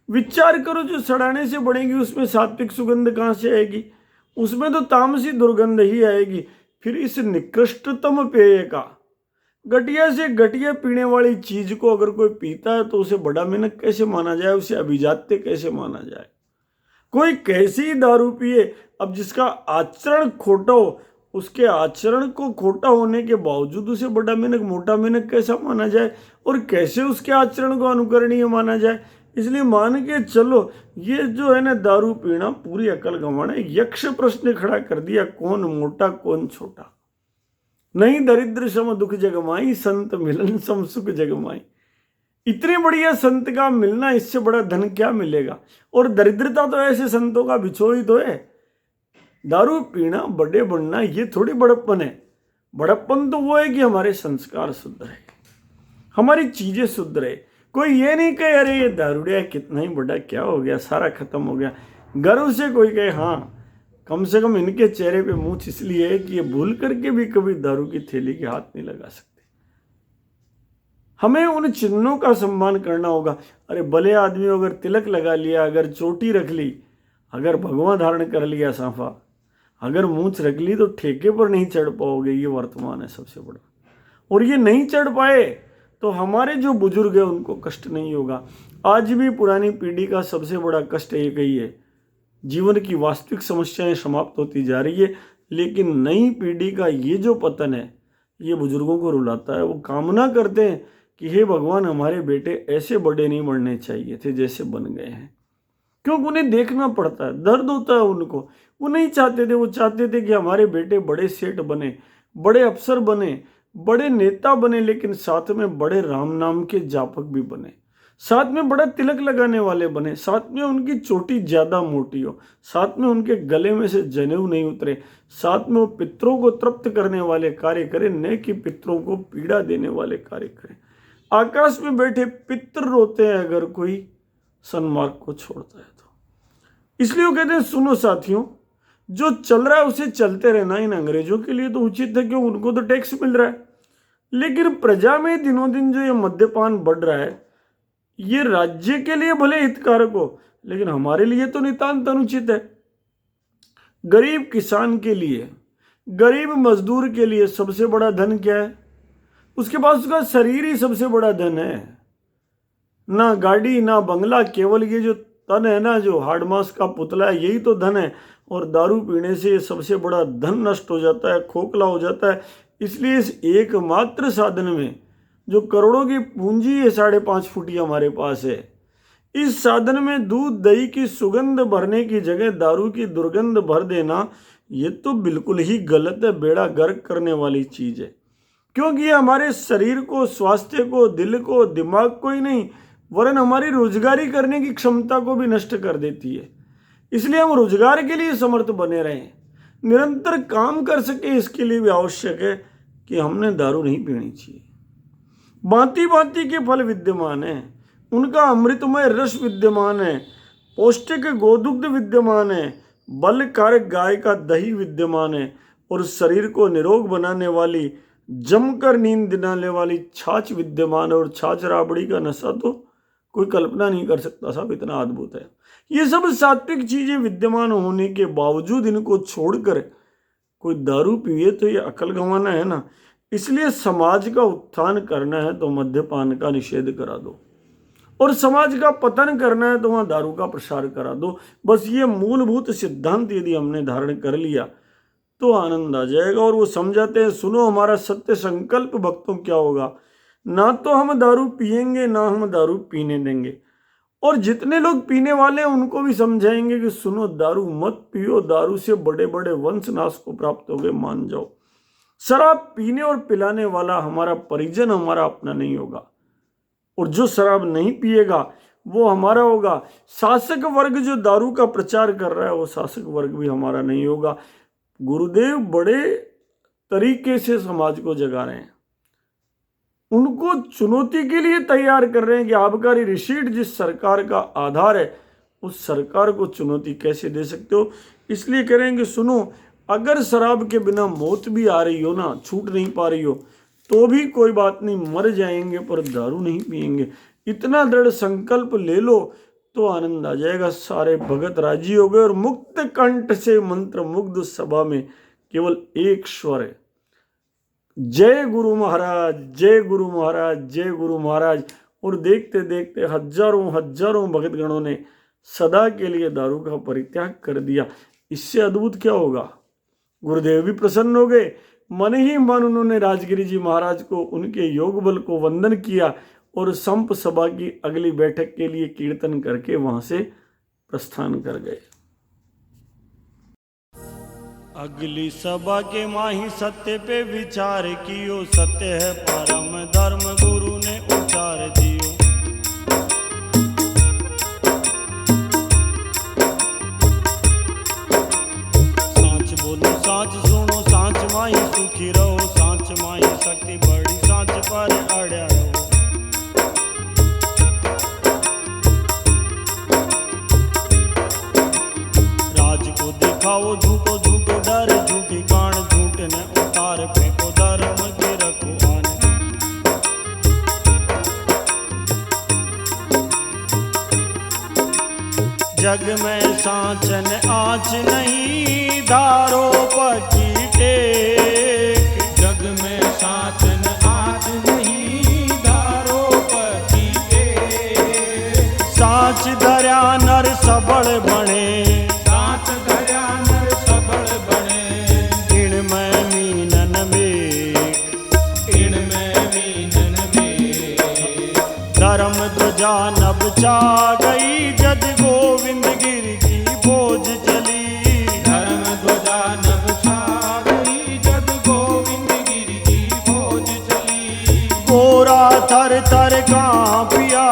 विचार करो, जो सड़ाने से बढ़ेगी उसमें सात्विक सुगंध कहाँ से आएगी, उसमें तो तामसी दुर्गंध ही आएगी। फिर इस निकृष्टतम पेय का, घटिया से घटिया पीने वाली चीज को अगर कोई पीता है तो उसे बड़ा मिनक कैसे माना जाए, उसे अभिजात्य कैसे माना जाए। कोई कैसी दारू पिए, अब जिसका आचरण खोटा हो, उसके आचरण को खोटा होने के बावजूद उसे बड़ा मिनक, मोटा मिनक कैसा माना जाए और कैसे उसके आचरण को अनुकरणीय माना जाए। इसलिए मान के चलो, ये जो है ना दारू पीना पूरी अकल गंवाना। यक्ष प्रश्न खड़ा कर दिया, कौन मोटा कौन छोटा। नहीं दरिद्र सम दुख जगमाई, संत मिलन सम सुख जगमाई। इतने बढ़िया संत का मिलना, इससे बड़ा धन क्या मिलेगा। और दरिद्रता तो ऐसे संतों का बिछो ही तो है। दारू पीना, बड़े बनना, ये थोड़ी बड़प्पन है। बड़प्पन तो वो है कि हमारे संस्कार शुद्ध रहे, हमारी चीजें शुद्ध रहे। कोई ये नहीं कहे अरे ये दारूडिया कितना ही बड़ा, क्या हो गया, सारा खत्म हो गया। गर्व से कोई कहे हाँ कम से कम इनके चेहरे पे मूछ इसलिए है कि ये भूल करके भी कभी दारू की थैली के हाथ नहीं लगा सकते। हमें उन चिन्हों का सम्मान करना होगा। अरे भले आदमी अगर तिलक लगा लिया, अगर चोटी रख ली, अगर भगवा धारण कर लिया सांफा, अगर मूछ रख ली, तो ठेके पर नहीं चढ़ पाओगे। ये वर्तमान है सबसे बड़ा। और ये नहीं चढ़ पाए तो हमारे जो बुजुर्ग हैं उनको कष्ट नहीं होगा। आज भी पुरानी पीढ़ी का सबसे बड़ा कष्ट एक ही है, जीवन की वास्तविक समस्याएं समाप्त होती जा रही है, लेकिन नई पीढ़ी का ये जो पतन है, ये बुजुर्गों को रुलाता है। वो कामना करते हैं कि हे भगवान, हमारे बेटे ऐसे बड़े नहीं बनने चाहिए थे जैसे बन गए हैं, क्योंकि उन्हें देखना पड़ता है, दर्द होता है उनको। वो नहीं चाहते थे, वो चाहते थे कि हमारे बेटे बड़े सेठ बने, बड़े अफसर बने, बड़े नेता बने, लेकिन साथ में बड़े राम नाम के जापक भी बने, साथ में बड़ा तिलक लगाने वाले बने, साथ में उनकी चोटी ज्यादा मोटी हो, साथ में उनके गले में से जनेऊ नहीं उतरे, साथ में वो पितरों को तृप्त करने वाले कार्य करें, न कि पितरों को पीड़ा देने वाले कार्य करें। आकाश में बैठे पितर रोते हैं अगर कोई सन्मार्ग को छोड़ता है तो। इसलिए वो कहते हैं, सुनो साथियों, जो चल रहा है उसे चलते रहना। इन अंग्रेजों के लिए तो उचित है, क्यों, उनको तो टैक्स मिल रहा है। लेकिन प्रजा में दिनों दिन जो ये मद्यपान बढ़ रहा है, ये राज्य के लिए भले हितकारक हो, लेकिन हमारे लिए तो नितांत अनुचित है। गरीब किसान के लिए, गरीब मजदूर के लिए सबसे बड़ा धन क्या है? उसके पास उसका शरीर ही सबसे बड़ा धन है। ना गाड़ी, ना बंगला, केवल ये जो तन है ना, जो हार्ड मास का पुतला है, यही तो धन है। और दारू पीने से सबसे बड़ा धन नष्ट हो जाता है, खोखला हो जाता है। इसलिए इस एकमात्र साधन में जो करोड़ों की पूंजी है, 5.5 फुटी हमारे पास है, इस साधन में दूध दही की सुगंध भरने की जगह दारू की दुर्गंध भर देना, ये तो बिल्कुल ही गलत है, बेड़ा गर्क करने वाली चीज है। क्योंकि ये हमारे शरीर को, स्वास्थ्य को, दिल को, दिमाग को ही नहीं, वरन हमारी रोजगारी करने की क्षमता को भी नष्ट कर देती है। इसलिए हम रोजगार के लिए समर्थ बने रहें, निरंतर काम कर सके, इसके लिए भी आवश्यक है कि हमने दारू नहीं पीनी चाहिए। भांति भांति के फल विद्यमान है, उनका अमृतमय रस विद्यमान है, पौष्टिक गोदुग्ध विद्यमान है, बलकारक गाय का दही विद्यमान है, और शरीर को निरोग बनाने वाली, जमकर नींद दिलाने वाली छाछ विद्यमान है। और छाछ राबड़ी का नशा तो कोई कल्पना नहीं कर सकता साहब, इतना अद्भुत है। ये सब सात्विक चीजें विद्यमान होने के बावजूद इनको छोड़कर कोई दारू पिए तो ये अकल गंवाना है ना। इसलिए समाज का उत्थान करना है तो मद्यपान का निषेध करा दो, और समाज का पतन करना है तो वहां दारू का प्रसार करा दो। बस ये मूलभूत सिद्धांत यदि हमने धारण कर लिया तो आनंद आ जाएगा। और वो समझाते हैं, सुनो हमारा सत्य संकल्प भक्तों क्या होगा, ना तो हम दारू पिएंगे, ना हम दारू पीने देंगे। और जितने लोग पीने वाले हैं उनको भी समझाएंगे कि सुनो, दारू मत पियो, दारू से बड़े बड़े वंश नाश को प्राप्त हो गए, मान जाओ। शराब पीने और पिलाने वाला हमारा परिजन, हमारा अपना नहीं होगा, और जो शराब नहीं पिएगा वो हमारा होगा। शासक वर्ग जो दारू का प्रचार कर रहा है, वो शासक वर्ग भी हमारा नहीं होगा। गुरुदेव बड़े तरीके से समाज को जगा रहे हैं, उनको चुनौती के लिए तैयार कर रहे हैं कि आबकारी रिसीट जिस सरकार का आधार है, उस सरकार को चुनौती कैसे दे सकते हो। इसलिए करेंगे, सुनो, अगर शराब के बिना मौत भी आ रही हो ना, छूट नहीं पा रही हो, तो भी कोई बात नहीं, मर जाएंगे पर दारू नहीं पिएंगे। इतना दृढ़ संकल्प ले लो तो आनंद आ जाएगा। सारे भगत राजी हो गए, और मुक्त कंठ से मंत्र मुग्ध सभा में केवल एक स्वर है, जय गुरु महाराज, जय गुरु महाराज, जय गुरु महाराज। और देखते देखते हजारों हजारों भगतगणों ने सदा के लिए दारू का परित्याग कर दिया। इससे अद्भुत क्या होगा। गुरुदेव भी प्रसन्न हो गए, मन ही मन उन्होंने राजगिरी जी महाराज को, उनके योग बल को वंदन किया, और संप सभा की अगली बैठक के लिए कीर्तन करके वहां से प्रस्थान कर गए। अगली सभा के माही सत्य पे विचार कियो, सत्य है परम धर्म गुरु ने उचार दियो। सांच बोलो सांच सुनो, सांच माही सुखी रहो, सांच माही शक्ति बड़ी, सांच पर अड़या रहो। राज को दिखाओ झूठो झूठो डर, झूठी कान झूठ न उतार, फेंको धर्म के रखो आन। जग में सांचन आँच नहीं, धारो पकी टेक। जग में साचन आँच नहीं, धारो पकी टेक। सांच धर्या नर सबल बने, साच धर्या नर सबल बने। इन में मीनन में छा गई जद गोविंद गिर की फौज चली। धर्म ध्वजा नभ छा गई जब गोविंद गिर की फौज चली। कोरा थर थर कांपिया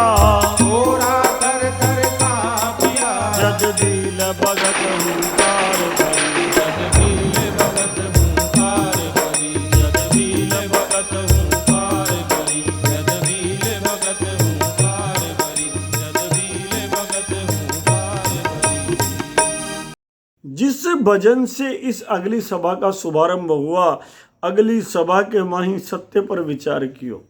घोड़ा थर थर कांपिया जद दिल भगत हुंकार भरी। जद भील भगत हुंकार भरी। जद भील भगत हुंकार भरी। जद भील भगत हुंकार भरी। जद भील भगत हुंकार भरी। जिस भजन से इस अगली सभा का शुभारंभ हुआ, अगली सभा के माही सत्य पर विचार कियो।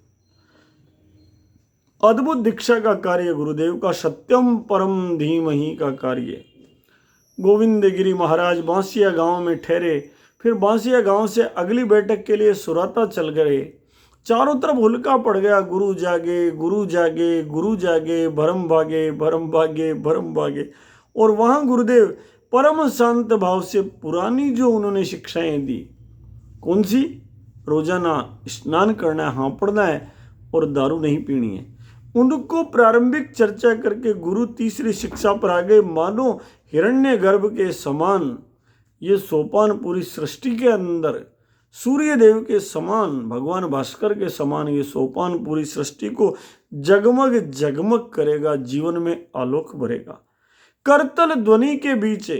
अद्भुत दीक्षा का कार्य गुरुदेव का, सत्यम परम धीमहि का कार्य। गोविंद गिरी महाराज बांसिया गांव में ठहरे, फिर बांसिया गांव से अगली बैठक के लिए सुराता चल गए। चारों तरफ हुलका पड़ गया, गुरु जागे गुरु जागे गुरु जागे, भरम भागे भरम भागे भरम भागे। और वहां गुरुदेव परम शांत भाव से पुरानी जो उन्होंने शिक्षाएं दी, कौन सी? रोजाना स्नान करना है, हांपड़ना है और दारू नहीं पीनी है, उनको प्रारंभिक चर्चा करके गुरु तीसरी शिक्षा पर आ गए। मानो हिरण्यगर्भ के समान ये सोपान पूरी सृष्टि के अंदर, सूर्य देव के समान, भगवान भास्कर के समान ये सोपान पूरी सृष्टि को जगमग जगमग करेगा, जीवन में आलोक भरेगा। करतल ध्वनि के बीच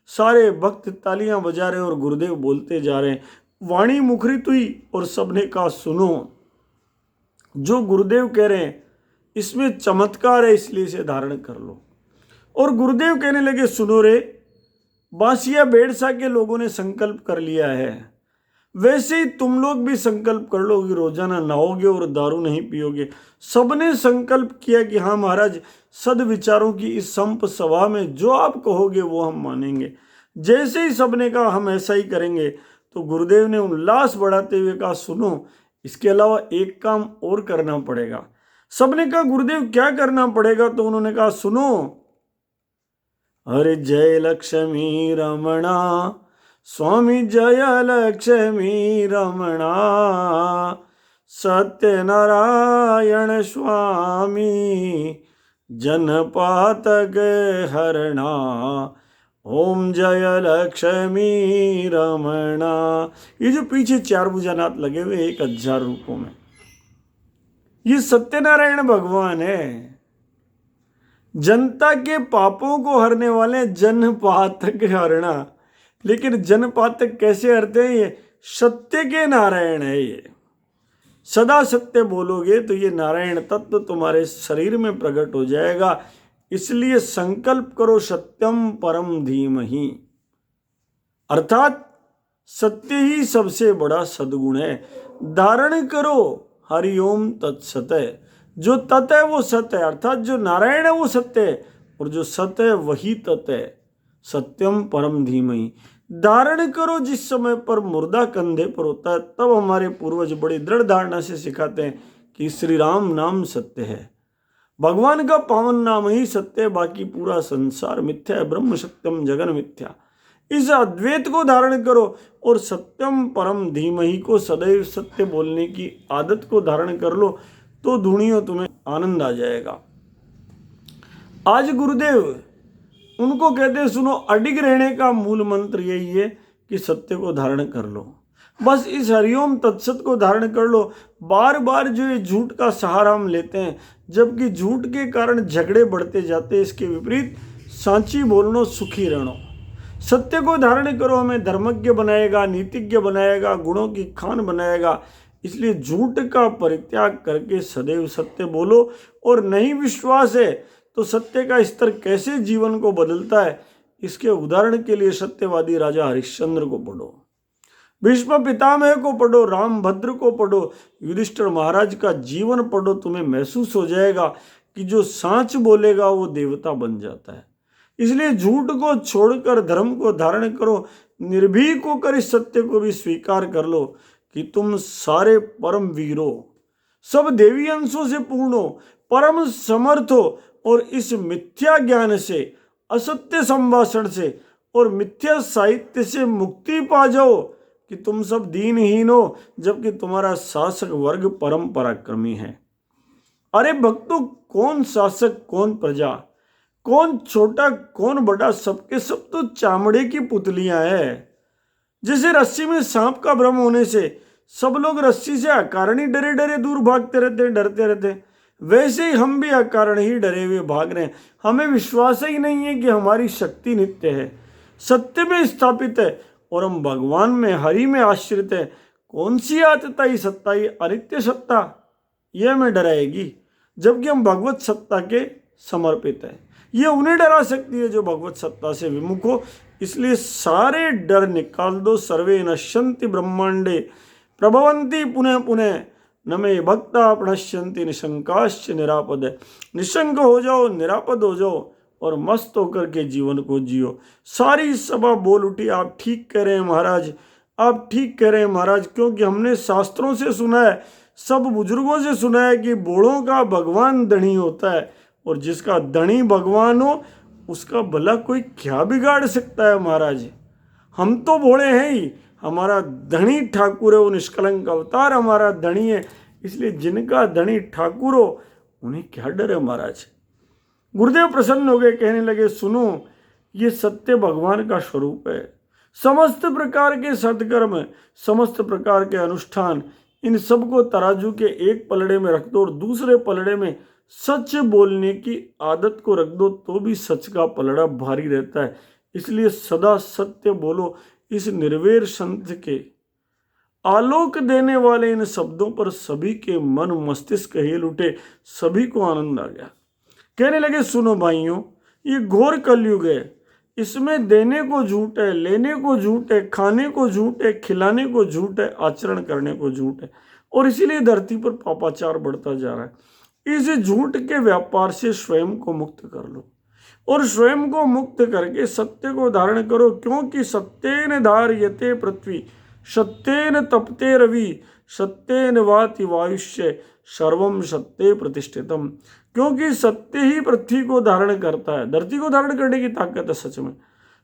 सारे भक्त तालियां बजा रहे और गुरुदेव बोलते जा रहे हैं। वाणी मुखरित हुई और सबने कहा सुनो, जो गुरुदेव कह रहे हैं इसमें चमत्कार है, इसलिए इसे धारण कर लो। और गुरुदेव कहने लगे सुनो रे, बांसिया बेड़सा के लोगों ने संकल्प कर लिया है, वैसे ही तुम लोग भी संकल्प कर लो कि रोजाना नहाओगे और दारू नहीं पियोगे। सबने संकल्प किया कि हाँ महाराज, सद्विचारों की इस संप सभा में जो आप कहोगे वो हम मानेंगे। जैसे ही सबने कहा हम ऐसा ही करेंगे, तो गुरुदेव ने उल्लास बढ़ाते हुए कहा सुनो, इसके अलावा एक काम और करना पड़ेगा। सबने कहा गुरुदेव क्या करना पड़ेगा? तो उन्होंने कहा सुनो, अरे जय लक्ष्मी रमणा स्वामी, जय लक्ष्मी रमणा, सत्यनारायण स्वामी, जनपातक हरणा, ओम जय लक्ष्मी रमणा। ये जो पीछे 4 भुजानाथ लगे हुए 1000 रूपों में, ये सत्यनारायण भगवान है। जनता के पापों को हरने वाले जनपातक हरणा। लेकिन जनपातक कैसे हरते हैं? ये सत्य के नारायण है। ये सदा सत्य बोलोगे तो ये नारायण तत्व तुम्हारे शरीर में प्रकट हो जाएगा। इसलिए संकल्प करो सत्यम परम धीमहि, अर्थात सत्य ही सबसे बड़ा सद्गुण है। धारण करो हरिओम तत्सत, जो तत् है वो सत्य है, अर्थात जो नारायण है वो सत्य है और जो सत्य है वही तत् है। सत्यम परम धीमहि धारण करो। जिस समय पर मुर्दा कंधे पर होता है, तब हमारे पूर्वज बड़ी दृढ़ धारणा से सिखाते हैं कि श्री राम नाम सत्य है, भगवान का पावन नाम ही सत्य है, बाकी पूरा संसार मिथ्या है। ब्रह्म सत्यम जगन मिथ्या। इस अद्वैत को धारण करो और सत्यम परम धीमहि को, सदैव सत्य बोलने की आदत को धारण कर लो, तो धुनियों तुम्हें आनंद आ जाएगा। आज गुरुदेव उनको कहते हैं सुनो, अडिग रहने का मूल मंत्र यही है कि सत्य को धारण कर लो। बस इस हरिओम तत्सत को धारण कर लो। बार बार जो ये झूठ का सहारा हम लेते हैं, जबकि झूठ के कारण झगड़े बढ़ते जाते हैं, इसके विपरीत सांची बोलनो सुखी रहनो। सत्य को धारण करो, हमें धर्मज्ञ बनाएगा, नीतिज्ञ बनाएगा, गुणों की खान बनाएगा। इसलिए झूठ का परित्याग करके सदैव सत्य बोलो। और नहीं विश्वास है तो सत्य का स्तर कैसे जीवन को बदलता है, इसके उदाहरण के लिए सत्यवादी राजा हरिश्चंद्र को पढ़ो, भीष्म पितामह को पढ़ो, रामभद्र को पढ़ो, युधिष्ठिर महाराज का जीवन पढ़ो। तुम्हें महसूस हो जाएगा कि जो सांच बोलेगा वो देवता बन जाता है। इसलिए झूठ को छोड़कर धर्म को धारण करो। निर्भीक होकर इस सत्य को भी स्वीकार कर लो कि तुम सारे परम वीर हो, सब देवी अंशों से पूर्ण हो, परम समर्थ हो, और इस मिथ्या ज्ञान से, असत्य संभाषण से और मिथ्या साहित्य से मुक्ति पा जाओ कि तुम सब दीनहीन हो, जबकि तुम्हारा शासक वर्ग परम पराक्रमी है। अरे भक्तों, कौन शासक कौन प्रजा, कौन छोटा कौन बड़ा, सबके सब तो चामड़े की पुतलियां हैं। जैसे रस्सी में सांप का भ्रम होने से सब लोग रस्सी से अकारण ही डरे डरे दूर भागते रहते हैं, डरते रहते हैं, वैसे ही हम भी अकारण ही डरे हुए भाग रहे हैं। हमें विश्वास ही नहीं है कि हमारी शक्ति नित्य है, सत्य में स्थापित है और हम भगवान में, हरि में आश्रित है। कौन सी आतताई सत्ताई अनित्य सत्ता, यह हमें डराएगी, जबकि हम भगवत सत्ता के समर्पित है। ये उन्हें डरा सकती है जो भगवत सत्ता से विमुख हो। इसलिए सारे डर निकाल दो। सर्वे नश्यन्ति ब्रह्मांडे प्रभवन्ति पुनः पुनः न मे भक्ता प्रणश्यन्ति निशंकाश्च निरापद। निशंक हो जाओ, निरापद हो जाओ और मस्त होकर के जीवन को जियो। सारी सभा बोल उठी, आप ठीक कह रहे हैं महाराज, आप ठीक कह रहे हैं महाराज, क्योंकि हमने शास्त्रों से सुना है, सब बुजुर्गों से सुना है कि बूढ़ों का भगवान धनी होता है और जिसका धनी भगवान हो उसका भला कोई क्या बिगाड़ सकता है महाराज। हम तो भोले हैं ही, हमारा धनी ठाकुर है, वो निष्कलंक अवतार हमारा धनी है। इसलिए जिनका धनी ठाकुर हो उन्हें क्या डर है महाराज। गुरुदेव प्रसन्न हो गए, कहने लगे सुनो, ये सत्य भगवान का स्वरूप है। समस्त प्रकार के सत्कर्म, समस्त प्रकार के अनुष्ठान, इन सबको तराजू के एक पलड़े में रख दो और दूसरे पलड़े में सच बोलने की आदत को रख दो, तो भी सच का पलड़ा भारी रहता है। इसलिए सदा सत्य बोलो। इस निर्वेर संत के आलोक देने वाले इन शब्दों पर सभी के मन मस्तिष्क हिल उठे, सभी को आनंद आ गया। कहने लगे सुनो भाइयों, ये घोर कलयुग है, इसमें देने को झूठ है, लेने को झूठ है, खाने को झूठ है, खिलाने को झूठ है, आचरण करने को झूठ है, और इसीलिए धरती पर पापाचार बढ़ता जा रहा है। इस झूठ के व्यापार से स्वयं को मुक्त कर लो और स्वयं को मुक्त करके सत्य को धारण करो, क्योंकि सत्येन धार्यते पृथ्वी, सत्येन तपते रवि, सत्येन वाति वायुष्य, सर्वम सत्ये प्रतिष्ठितम। क्योंकि सत्य ही पृथ्वी को धारण करता है, धरती को धारण करने की ताकत है सच में।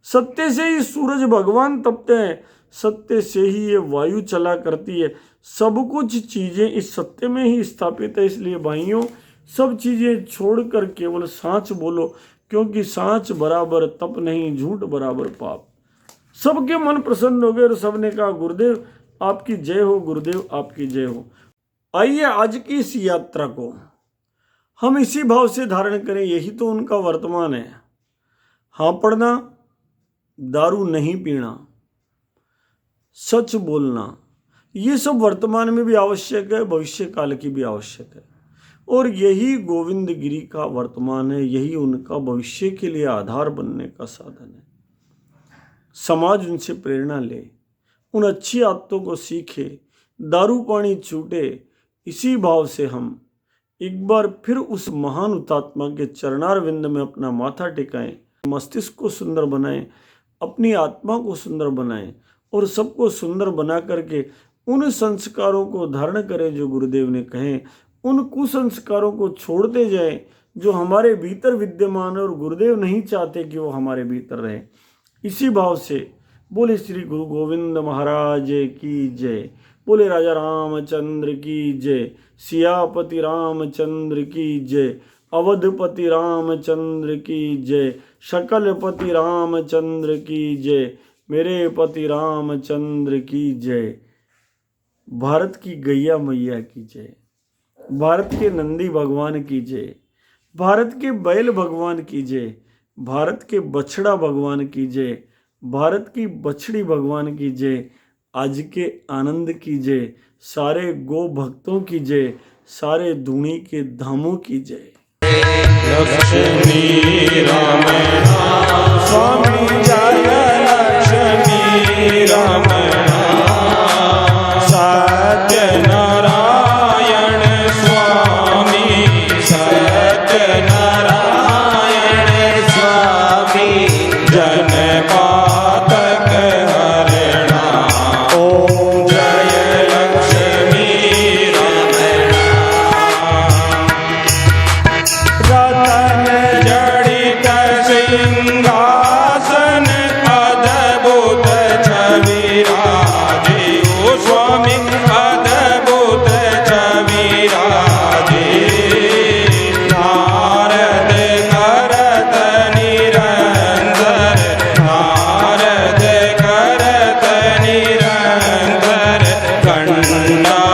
सत्य से ही सूरज भगवान तपते हैं, सत्य से ही ये वायु चला करती है। सब कुछ चीजें इस सत्य में ही स्थापित है। इसलिए भाइयों, सब चीजें छोड़कर केवल सांच बोलो, क्योंकि सांच बराबर तप नहीं, झूठ बराबर पाप। सबके मन प्रसन्न हो गए और सबने कहा गुरुदेव आपकी जय हो, गुरुदेव आपकी जय हो। आइए आज की इस यात्रा को हम इसी भाव से धारण करें, यही तो उनका वर्तमान है। हाँ पढ़ना, दारू नहीं पीना, सच बोलना, ये सब वर्तमान में भी आवश्यक है, भविष्य काल की भी आवश्यक है। और यही गोविंद गिरी का वर्तमान है, यही उनका भविष्य के लिए आधार बनने का साधन है। समाज उनसे प्रेरणा ले, उन अच्छी आदतों को सीखे, दारू पानी छूटे। इसी भाव से हम एक बार फिर उस महान हुतात्मा के चरणारविंद में अपना माथा टिकाएं, मस्तिष्क को सुंदर बनाएं, अपनी आत्मा को सुंदर बनाएं और सबको सुंदर बना करके उन संस्कारों को धारण करें जो गुरुदेव ने कहे। उन कुसंस्कारों को छोड़ते जाएं जो हमारे भीतर विद्यमान है और गुरुदेव नहीं चाहते कि वो हमारे भीतर रहे। इसी भाव से बोले श्री गुरु गोविंद महाराज की जय, बोले राजा रामचंद्र की जय, सियापति रामचंद्र की जय, अवधपति रामचंद्र की जय, शकलपति रामचंद्र की जय, मेरे पति रामचंद्र की जय। भारत की गैया मैया की जय, भारत के नंदी भगवान की जय, भारत के बैल भगवान की जय, भारत के बछड़ा भगवान की जय, भारत की बछड़ी भगवान की जय, आज के आनंद की जय, सारे गो भक्तों की जय, सारे धूणी के धामों की जय। लक्ष्मी रमण स्वामी जय, लक्ष्मी रमण सत्यनारायण स्वामी, सत्यनारायण स्वामी, जन पातक हरणा, ओम जय लक्ष्मी रमण। रतन जड़ित सिंहासन अद्भुत छवि संसार